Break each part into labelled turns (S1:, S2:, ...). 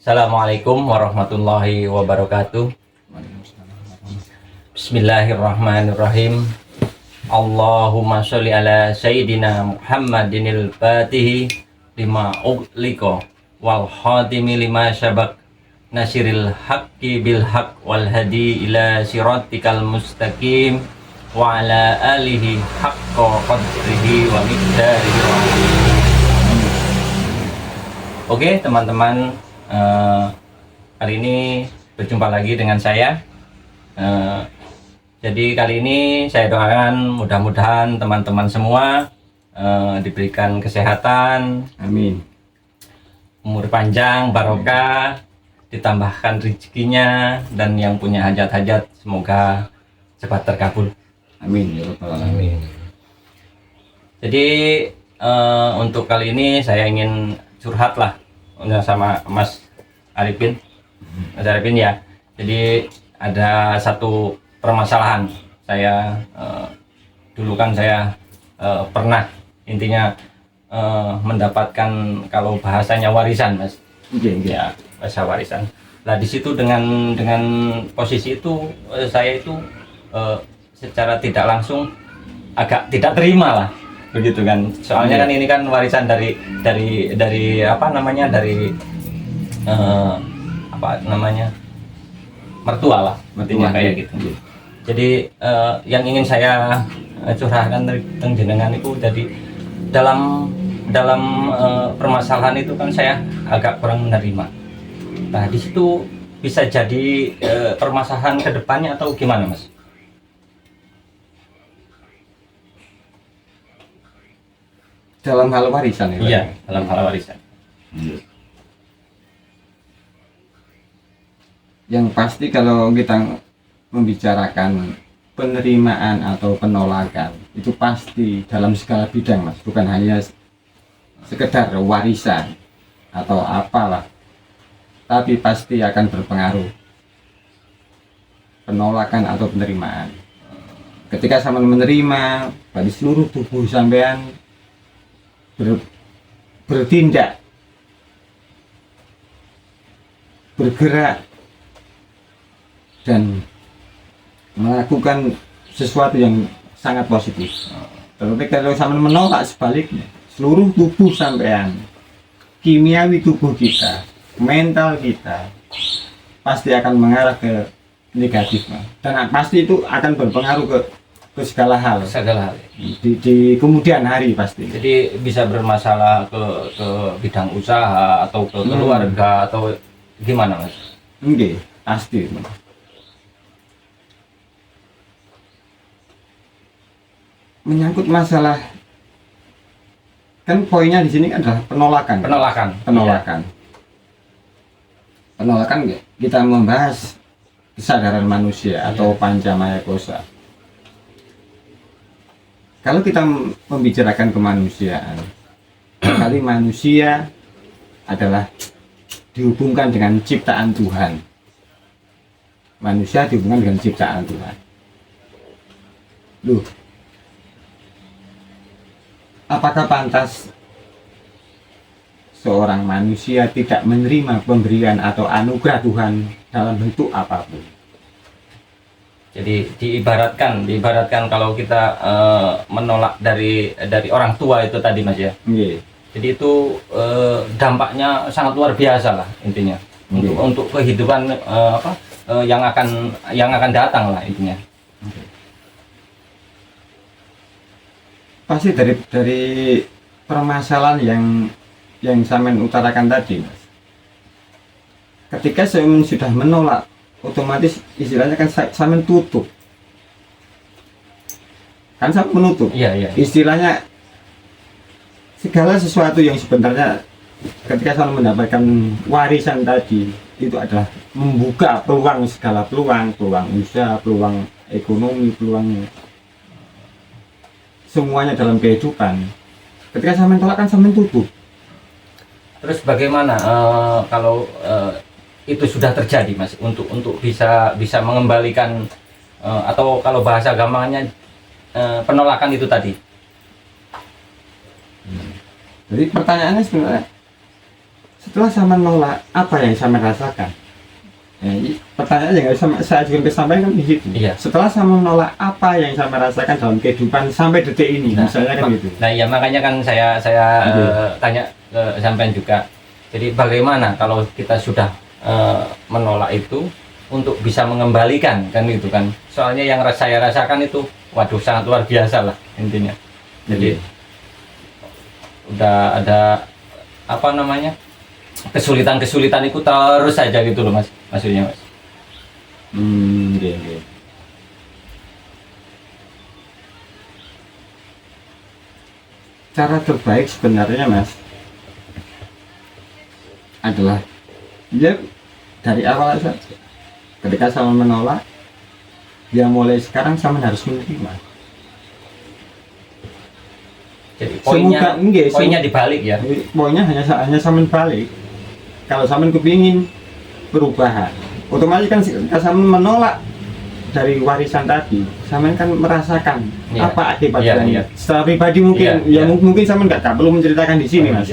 S1: Assalamualaikum warahmatullahi wabarakatuh. Bismillahirrahmanirrahim. Allahumma sholli ala sayyidina Muhammadinil fatihi lima ughliqa wal khatimi lima syabaq nasiril haqqi bil haqq wal hadi ila siratikal mustaqim wa ala alihi haqqa qadrihi wa miqdarihi. Oke teman-teman, kali ini berjumpa lagi dengan saya. Jadi kali ini saya doakan mudah-mudahan teman-teman semua diberikan kesehatan,
S2: Amin.
S1: umur panjang, barokah, ditambahkan rezekinya, dan yang punya hajat-hajat semoga cepat terkabul.
S2: Amin ya rabbal alamin.
S1: Jadi untuk kali ini saya ingin curhat lah sama Mas Arifin. Mas Arifin ya. Jadi ada satu permasalahan. Saya dulu kan saya pernah intinya mendapatkan kalau bahasanya warisan, Mas. Ya, bahasa warisan. Nah, di situ dengan posisi itu saya itu secara tidak langsung agak tidak terima lah, begitu kan. Soalnya kan ini kan warisan dari apa namanya, dari apa namanya, mertua lah, artinya kayak gitu. Jadi yang ingin saya curahkan dari jenengan itu, jadi dalam permasalahan itu kan saya agak kurang menerima. Nah, di situ bisa jadi permasalahan kedepannya atau gimana, Mas?
S2: Dalam hal warisan ya?
S1: Iya, dalam hal warisan.
S2: Yang pasti kalau kita membicarakan penerimaan atau penolakan, itu pasti dalam segala bidang, Mas. Bukan hanya sekedar warisan atau apalah, tapi pasti akan berpengaruh penolakan atau penerimaan. Ketika sama menerima, berarti seluruh tubuh sampean bertindak, bergerak, dan melakukan sesuatu yang sangat positif. Tetapi kalau sama menolak, sebaliknya seluruh tubuh sampean, kimiawi tubuh kita, mental kita pasti akan mengarah ke negatif, dan pasti itu akan berpengaruh ke segala hal di kemudian hari pasti.
S1: Jadi bisa bermasalah ke bidang usaha atau ke keluarga atau gimana, Mas?
S2: Enggak, pasti. Menyangkut masalah, kan poinnya di sini adalah penolakan. Penolakan kita membahas kesadaran manusia atau pancamaya kosa. Kalau kita membicarakan kemanusiaan, kali manusia adalah dihubungkan dengan ciptaan Tuhan. Manusia dihubungkan dengan ciptaan Tuhan. Loh, apakah pantas seorang manusia tidak menerima pemberian atau anugerah Tuhan dalam bentuk apapun?
S1: Jadi diibaratkan kalau kita menolak dari orang tua itu tadi, Mas ya. Jadi itu dampaknya sangat luar biasa lah intinya untuk kehidupan yang akan datang lah intinya.
S2: Pasti dari permasalahan yang saya utarakan tadi, Mas. Ketika saya sudah menolak, otomatis istilahnya kan saya tutup. Kan saya menutup.
S1: Iya.
S2: Istilahnya segala sesuatu yang sebenarnya ketika saya mendapatkan warisan tadi, itu adalah membuka peluang, segala peluang usaha, peluang ekonomi, peluang semuanya dalam kehidupan. Ketika saya mentolak kan saya tutup.
S1: Terus bagaimana kalau itu sudah terjadi, Mas, untuk bisa mengembalikan atau kalau bahasa gampangnya penolakan itu tadi?
S2: Jadi pertanyaannya sebenarnya Setelah sama nolak, apa yang sama rasakan? Pertanyaan yang saya ajukan ke sampai kan di situ.
S1: Iya.
S2: Setelah sama menolak, apa yang sama rasakan dalam kehidupan sampai detik ini, misalnya kan gitu.
S1: Nah ya makanya kan saya tanya ke sampean juga. Jadi bagaimana kalau kita sudah menolak itu untuk bisa mengembalikan kan itu kan. Soalnya yang saya rasakan itu waduh sangat luar biasa lah intinya. Jadi udah ada apa namanya kesulitan-kesulitan itu terus saja gitu loh mas, maksudnya mas.
S2: Iya. Cara terbaik sebenarnya mas adalah ya dari awal saja. Ketika sama menolak, ya mulai sekarang sama harus menerima.
S1: Jadi poinnya dibalik ya.
S2: Poinnya hanya sama balik. Kalau sama kepingin perubahan, otomatis kan sama menolak dari warisan tadi, sama kan merasakan apa akibatnya. Secara pribadi mungkin mungkin sama nggak perlu menceritakan di sini mas.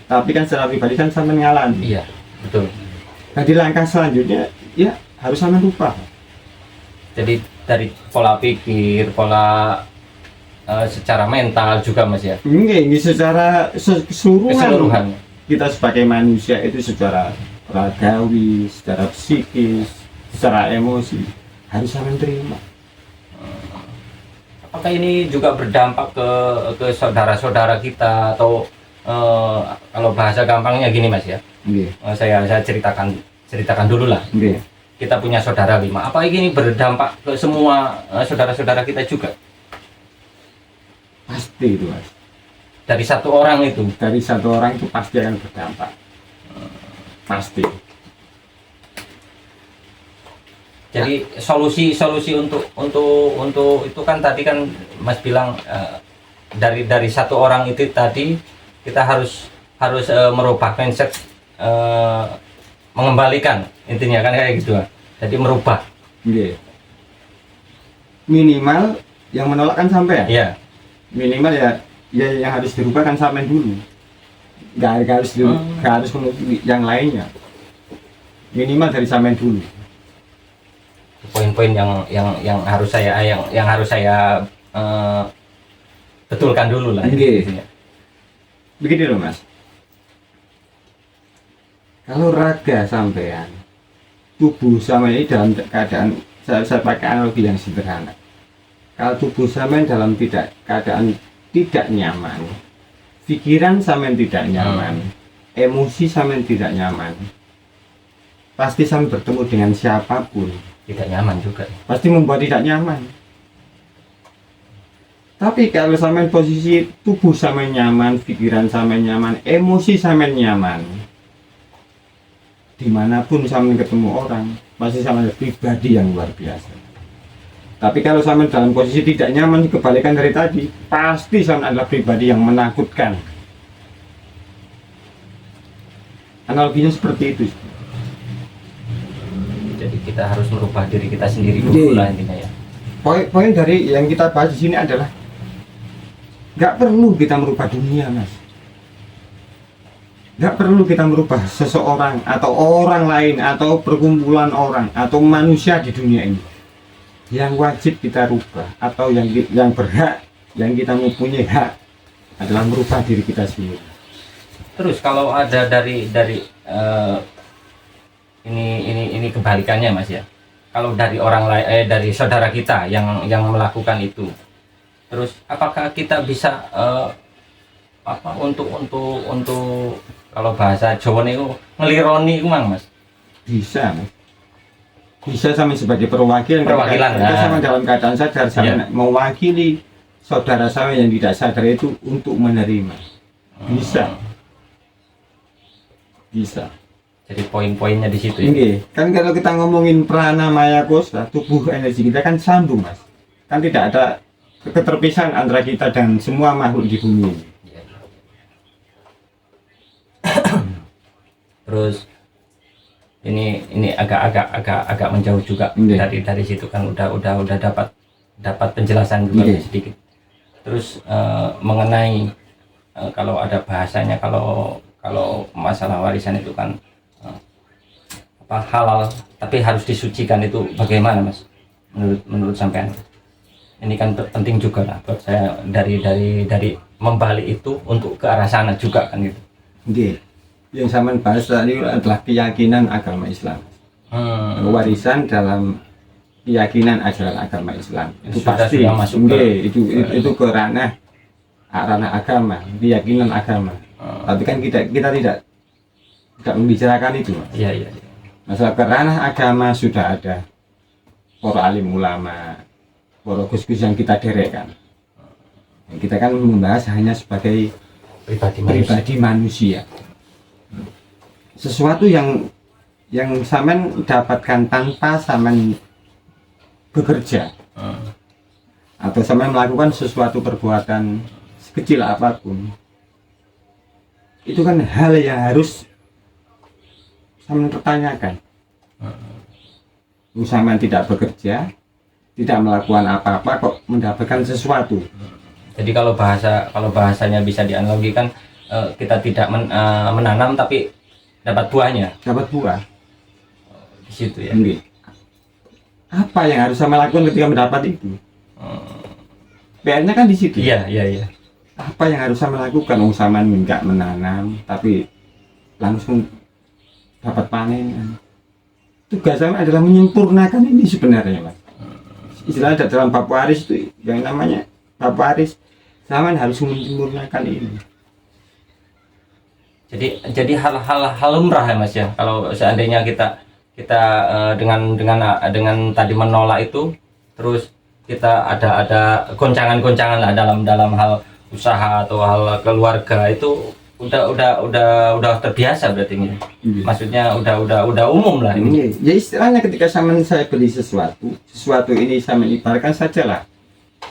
S2: Tapi kan secara pribadi kan sama ngalami.
S1: Iya betul.
S2: Jadi langkah selanjutnya ya harus sama lupa.
S1: Jadi dari pola pikir, pola secara mental juga mas ya.
S2: Ini secara keseluruhan.
S1: Keseluruhan.
S2: Kita sebagai manusia itu secara ragawi, secara psikis, secara emosi harus sama menerima.
S1: Apakah ini juga berdampak ke saudara-saudara kita atau kalau bahasa gampangnya gini mas ya? Saya ceritakan dulu lah. Kita punya saudara 5. Apa ini berdampak ke semua saudara-saudara kita juga?
S2: Pasti itu mas.
S1: Dari satu orang itu
S2: pasti akan berdampak. Pasti.
S1: Jadi solusi untuk itu kan tadi kan mas bilang dari satu orang itu tadi kita harus merubah mindset, mengembalikan intinya kan kayak gitu. Jadi merubah.
S2: Minimal yang menolak kan sampai ya.
S1: Iya.
S2: Minimal ya yang harus dirubah kan sampai dulu. Nggak harus menunggu yang lainnya. Minimal dari sampai dulu.
S1: Poin-poin yang harus saya betulkan dulu lah.
S2: Begini loh mas. Kalau raga sampean, tubuh sama ini dalam keadaan saya pakai analogi yang sederhana. Kalau tubuh sampean dalam keadaan tidak nyaman, pikiran sampean tidak nyaman, emosi sampean tidak nyaman, pasti sampean bertemu dengan siapapun
S1: tidak nyaman juga.
S2: Pasti membuat tidak nyaman. Tapi kalau sampean posisi tubuh sampean nyaman, pikiran sampean nyaman, emosi sampean nyaman, dimanapun sampean ketemu orang, pasti sampean pribadi yang luar biasa. Tapi kalau sampean dalam posisi tidak nyaman, kebalikan dari tadi, pasti sampean adalah pribadi yang menakutkan. Analoginya seperti itu.
S1: Jadi kita harus merubah diri kita sendiri dulu lah intinya ya.
S2: Poin dari yang kita bahas di sini adalah nggak perlu kita merubah dunia mas. Nggak perlu kita merubah seseorang atau orang lain atau perkumpulan orang atau manusia di dunia ini. Yang wajib kita rubah atau yang berhak, yang kita mempunyai hak adalah merubah diri kita sendiri.
S1: Terus kalau ada dari ini kebalikannya mas ya. Kalau dari orang lain dari saudara kita yang melakukan itu, terus apakah kita bisa untuk kalau bahasa Jawa itu ngelironi itu mas?
S2: Bisa mas. Bisa sama sebagai perwakilan kita sama dalam keadaan sadar sama mewakili saudara saya yang tidak sadar itu untuk menerima. Bisa.
S1: Jadi poin-poinnya di situ.
S2: Kan kalau kita ngomongin pranamaya kosa, tubuh energi kita kan sambung mas. Kan tidak ada keterpisahan antara kita dan semua makhluk di bumi ini.
S1: Terus ini agak menjauh juga dari situ kan udah dapat penjelasan juga sedikit. Terus mengenai kalau ada bahasanya kalau kalau masalah warisan itu kan halal tapi harus disucikan, itu bagaimana Mas menurut sampean? Ini kan penting juga lah buat saya, dari membalik itu untuk ke arah sana juga kan gitu.
S2: Oke. Yang saya bahas tadi adalah keyakinan agama Islam. Warisan dalam keyakinan ajaran agama Islam itu pasti
S1: sudah masuk ke,
S2: itu ke ranah agama, keyakinan agama. Tapi kan kita tidak membicarakan itu.
S1: Iya.
S2: Masalah ke ranah agama sudah ada para alim ulama, para gus-gus yang kita derekkan. Kita kan membahas hanya sebagai pribadi manusia. Sesuatu yang sampean dapatkan tanpa sampean bekerja, atau sampean melakukan sesuatu perbuatan sekecil apapun, itu kan hal yang harus sampean pertanyakan. Sampean tidak bekerja, tidak melakukan apa-apa kok mendapatkan sesuatu.
S1: Jadi kalau bahasanya bisa dianalogikan, kita tidak menanam tapi dapat buahnya.
S2: Dapat buah.
S1: Di situ ya.
S2: Apa yang harus saya lakukan ketika mendapat itu? PR-nya kan di situ.
S1: Iya.
S2: Apa yang harus saya lakukan? Sama enggak menanam tapi langsung dapat panen. Tugas saya adalah menyempurnakan ini sebenarnya, Mas. Istilahnya dalam bab waris itu yang namanya bab waris, sama harus menyempurnakan ini.
S1: Jadi hal lumrah ya Mas ya. Kalau seandainya kita dengan tadi menolak itu, terus kita ada goncangan-goncangan lah dalam hal usaha atau hal keluarga, itu udah terbiasa berarti ini. Maksudnya udah umum lah ini.
S2: Ya istilahnya ketika saya beli sesuatu ini saya ibaratkan sajalah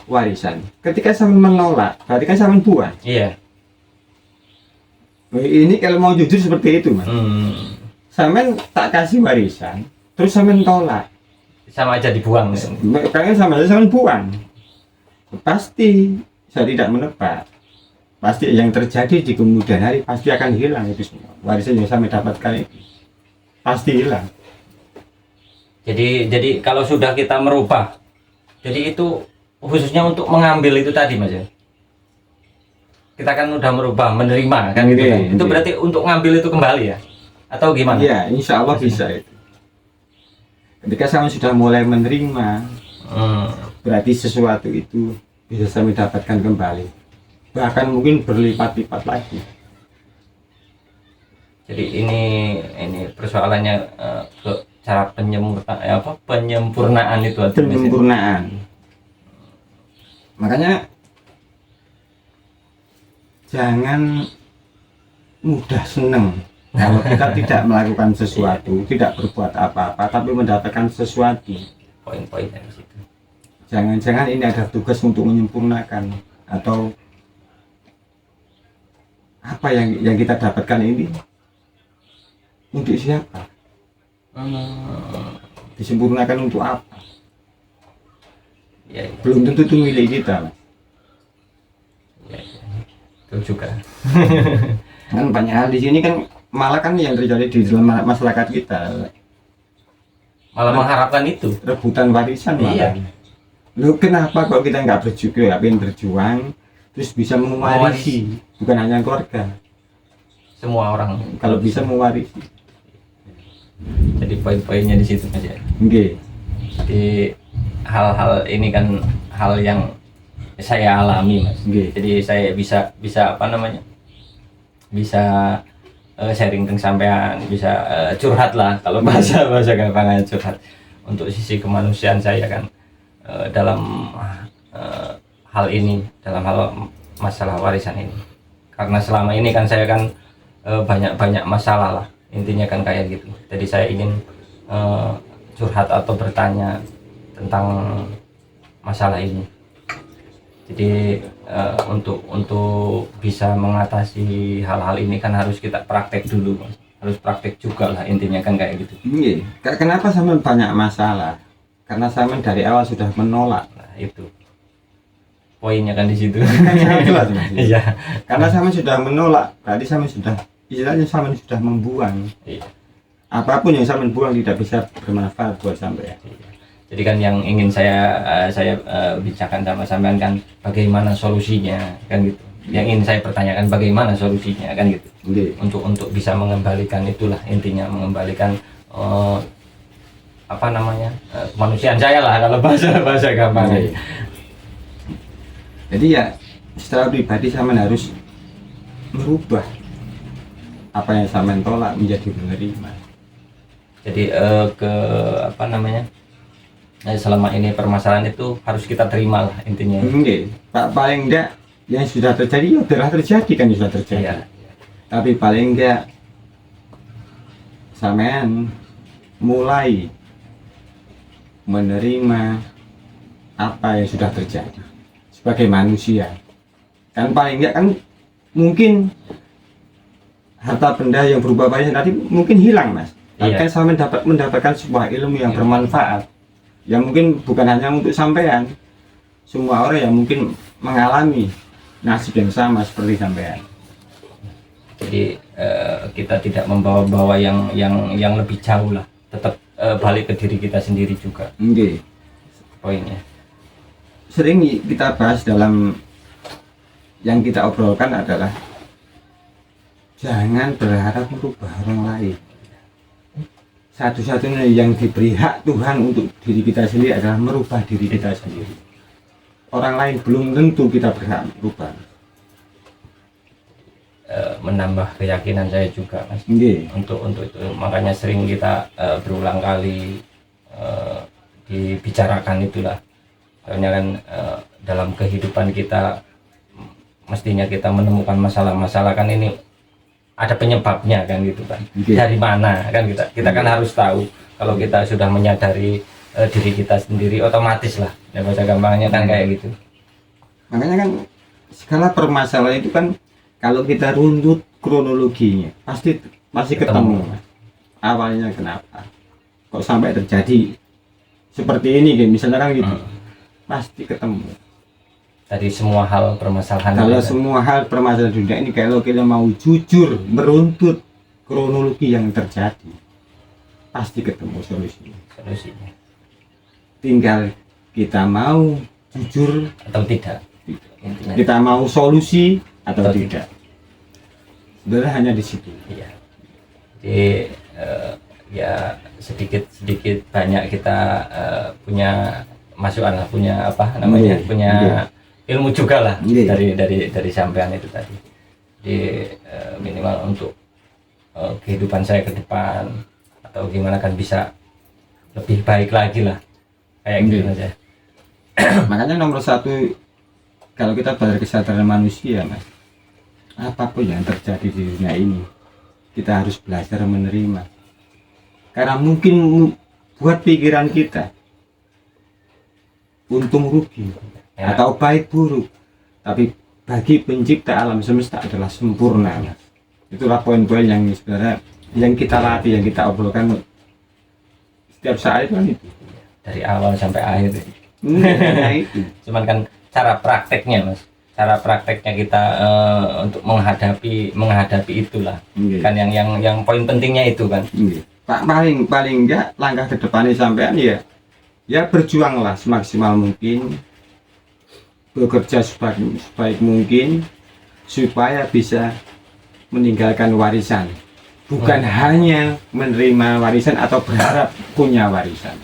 S2: warisan. Ketika saya menolak, berarti kan saya buang.
S1: Iya.
S2: Ini kalau mau jujur seperti itu, Mas. Samen tak kasih warisan, terus samen tolak.
S1: Sama aja dibuang.
S2: Kalian sama aja samen buang. Pasti saya tidak menebak. Pasti yang terjadi di kemudian hari pasti akan hilang itu semua. Warisan yang saya dapatkan itu pasti hilang.
S1: Jadi kalau sudah kita merubah, jadi itu khususnya untuk mengambil itu tadi Mas ya. Kita kan udah merubah, menerima kan gitu kan. Itu berarti untuk ngambil itu kembali ya? Atau gimana?
S2: Iya, insya Allah bisa itu. Ketika saya sudah mulai menerima, berarti sesuatu itu bisa saya dapatkan kembali. Bahkan mungkin berlipat-lipat lagi.
S1: Jadi ini persoalannya ke cara penyempurnaan itu.
S2: Penyempurnaan. Makanya jangan mudah senang kalau kita tidak melakukan sesuatu, tidak berbuat apa-apa, tapi mendapatkan sesuatu.
S1: Poin-poinnya di situ.
S2: Jangan-jangan ini ada tugas untuk menyempurnakan, atau apa yang kita dapatkan ini untuk siapa? Disempurnakan untuk apa?
S1: Ya.
S2: Belum tentu itu milik kita, Mas.
S1: Ya. Itu juga.
S2: Kan banyak hal di sini kan malah kan yang terjadi di dalam masyarakat kita.
S1: Malah mengharapkan itu.
S2: Rebutan warisan malah.
S1: Iya.
S2: Lu kenapa kalau kita nggak berjuang, terus bisa mewarisi, bukan hanya keluarga,
S1: semua orang
S2: kalau bisa mewarisi.
S1: Jadi poin-poinnya di situ aja.
S2: Oke.
S1: Jadi hal-hal ini kan hal yang saya alami Mas. Jadi saya bisa bisa sharing tentang sampean, bisa curhat lah kalau bahasa gampangnya curhat untuk sisi kemanusiaan saya kan, dalam hal ini, dalam hal masalah warisan ini. Karena selama ini kan saya kan banyak masalah lah, intinya kan kayak gitu. Jadi saya ingin curhat atau bertanya tentang masalah ini. Jadi untuk bisa mengatasi hal-hal ini kan harus kita praktek dulu, harus praktek juga lah, intinya kan kayak gitu.
S2: Iya. Kenapa sama banyak masalah? Karena sama dari awal sudah menolak.
S1: Nah, itu poinnya kan di situ.
S2: Kan sangat jelas, Mas.
S1: Iya.
S2: Karena sama sudah menolak, berarti sama sudah istilahnya sampean sudah membuang.
S1: Iya.
S2: Apapun yang sampean buang tidak bisa bermanfaat buat sampean.
S1: Jadi kan yang ingin saya bicarakan sama sampean kan bagaimana solusinya kan gitu. Yang ingin saya pertanyakan bagaimana solusinya kan gitu.
S2: Nggih.
S1: Untuk bisa mengembalikan itulah intinya, mengembalikan apa namanya, kemanusiaan saya lah kalau bahasa gampang.
S2: Iya. Jadi ya secara pribadi sampean harus merubah apa yang sampean tolak menjadi menerima.
S1: Jadi ke apa namanya, selama ini permasalahan itu harus kita terima lah intinya.
S2: Nggih. Pak, paling enggak yang sudah terjadi ya telah terjadi kan, sudah terjadi.
S1: Iya.
S2: Tapi paling enggak sampean mulai menerima apa yang sudah terjadi sebagai manusia. Kan paling enggak kan mungkin harta benda yang berupa warisan tadi mungkin hilang, Mas. Tapi
S1: Iya.
S2: kan sampean mendapatkan sebuah ilmu yang bermanfaat. Yang mungkin bukan hanya untuk sampean, semua orang yang mungkin mengalami nasib yang sama seperti sampean.
S1: Jadi kita tidak membawa-bawa yang lebih jauh lah, tetap balik ke diri kita sendiri juga
S2: Nggih.
S1: poinnya.
S2: Sering kita bahas dalam yang kita obrolkan adalah jangan berharap merubah orang lain. Satu-satunya yang diberi hak Tuhan untuk diri kita sendiri adalah merubah diri kita sendiri. Orang lain belum tentu kita berhak merubah.
S1: Menambah keyakinan saya juga, Mas.
S2: Nggih.
S1: Untuk itu makanya sering kita berulang kali dibicarakan itulah. Soalnya kan dalam kehidupan kita mestinya kita menemukan masalah-masalah kan ini ada penyebabnya kan gitu kan.
S2: Oke.
S1: Dari mana kan kita kan harus tahu. Kalau kita sudah menyadari diri kita sendiri, otomatis lah ya bahasa gampangnya kan kayak gitu.
S2: Makanya kan segala permasalahan itu kan kalau kita runtut kronologinya pasti ketemu. Mas. Awalnya kenapa kok sampai terjadi seperti ini gitu, misalnya kan gitu. Pasti ketemu.
S1: Dari semua hal permasalahan
S2: Kalau
S1: itu,
S2: semua hal permasalahan dunia ini kalau kita mau jujur meruntut kronologi yang terjadi pasti ketemu solusinya.
S1: solusinya
S2: Tinggal kita mau jujur,
S1: atau tidak intinya.
S2: kita mau solusi atau
S1: Atau
S2: tidak. Sebenarnya hanya di situ.
S1: Iya. Jadi ya sedikit banyak kita punya masukan lah, punya apa namanya,
S2: Iya,
S1: punya
S2: iya.
S1: ilmu juga lah
S2: Iya.
S1: dari sampean itu tadi. Jadi minimal untuk kehidupan saya ke depan atau gimana kan bisa lebih baik lagi lah kayak gitu
S2: Iya.
S1: aja.
S2: Makanya nomor satu kalau kita belajar kesadaran manusia, Mas, apapun yang terjadi di dunia ini kita harus belajar menerima. Karena mungkin buat pikiran kita untung rugi
S1: Ya.
S2: atau baik buruk, tapi bagi pencipta alam semesta adalah sempurna, Mas. Itulah poin-poin yang sebenarnya yang kita latih, yang kita obrolkan setiap saat itu kan itu.
S1: Dari awal sampai akhir.
S2: Nah, itu.
S1: Cuman kan cara prakteknya, Mas, cara prakteknya kita untuk menghadapi itulah.
S2: Iya.
S1: Kan yang poin pentingnya itu kan.
S2: Iya. Pak, paling enggak langkah ke depannya sampean ya berjuanglah semaksimal mungkin, bekerja sebaik mungkin supaya bisa meninggalkan warisan, bukan hanya menerima warisan atau berharap punya warisan.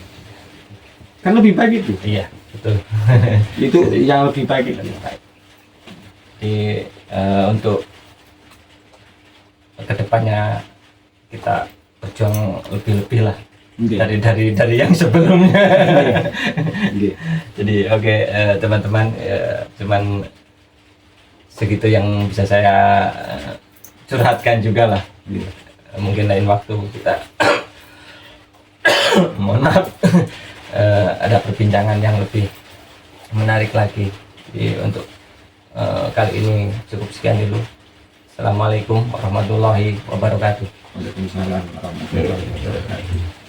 S2: Kan lebih baik itu.
S1: Iya, betul.
S2: Itu yang lebih baik itu.
S1: Jadi untuk kedepannya kita berjuang lebih-lebih lah
S2: Iya.
S1: dari yang sebelumnya.
S2: Iya.
S1: Jadi oke, teman-teman, cuman segitu yang bisa saya curhatkan juga lah.
S2: Iya.
S1: Mungkin lain waktu kita mohon maaf, ada perbincangan yang lebih menarik lagi. Jadi untuk kali ini cukup sekian dulu. Assalamualaikum warahmatullahi wabarakatuh.
S2: Waalaikumsalam warahmatullahi wabarakatuh.